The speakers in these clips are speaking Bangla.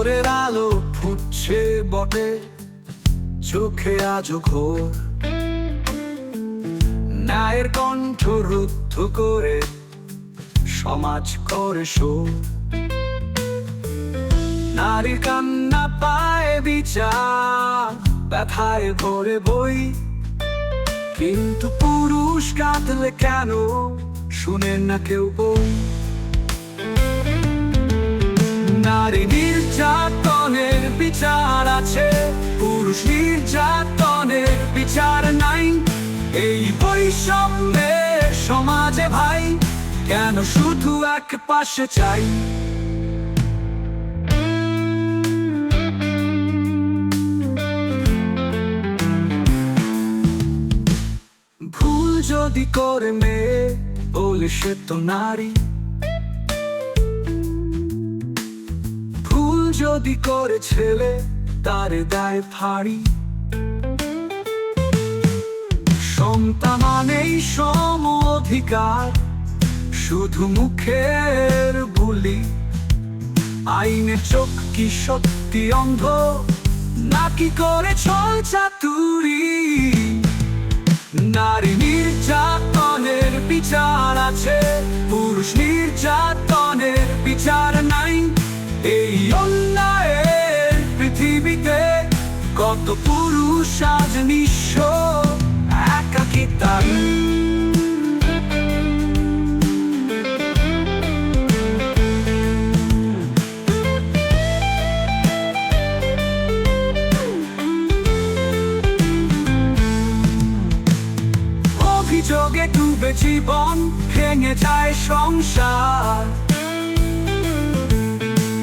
ভোরের আলো ফুটছে বটে, চোখে আজও ঘোর। ন্যায়ের কণ্ঠ রুদ্ধ করে সমাজ করে শোর। নারীর কান্না পায় বিচার, ব্যথায় ভরে বই। কিন্তু পুরুষ কাঁদলে কেন শুনেন না কেউ বই? নারী নির্যাতনের বিচার আছে, পুরুষ নির্যাতনের বিচার নাই। এই বৈষম্যের সমাজে ভাই কেন শুধু এক পাশে চাই? ভুল যদি করে মেয়ে বলে সে তো নারী, ভুল যদি করে ছেলে তারে দেয় ফাড়ি। সমতা মানেই সম অধিকার, শুধু মুখের বুলি। আইনে চোখ কি সত্যি অন্ধ, নাকি করে ছল চাতুরি? নারী নির্যাতনের বিচার আছে, পুরুষ নির্যাতনের বিচার নাই। এই অন্যায়ের পৃথিবীতে কত পুরুষ আজ নিঃস্ব, একাকী তার। অভিযোগে ডুবে জীবন, ভেঙে যায় সংসার।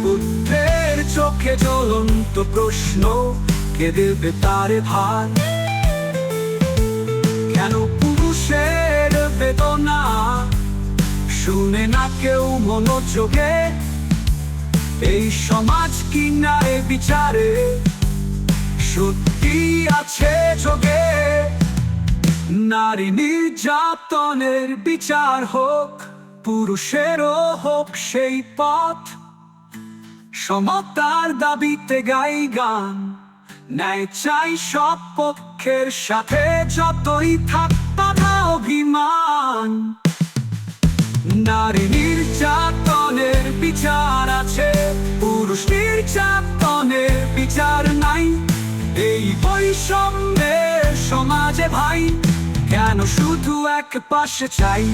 পুত্রের চোখে জ্বলন্ত প্রশ্ন, কে দেবে তারে ভার? কেন পুরুষের বেদনা শুনে না কেউ মনোযোগে? এই সমাজ কি ন্যায় বিচারে সত্যি আছে যোগে? নারী নির্যাতনের বিচার হোক, পুরুষেরও হোক সেই পথ। সমতার দাবিতে গাই গান, ন্যায় চাই সব পক্ষের সাথে, যতই থাক বাধা অভিমান। নারী নির্যাতনের বিচার আছে, পুরুষ নির্যাতনের বিচার নাই। এই বৈষম্যের সমাজে ভাই কেন শুধু এক পাশে চাই?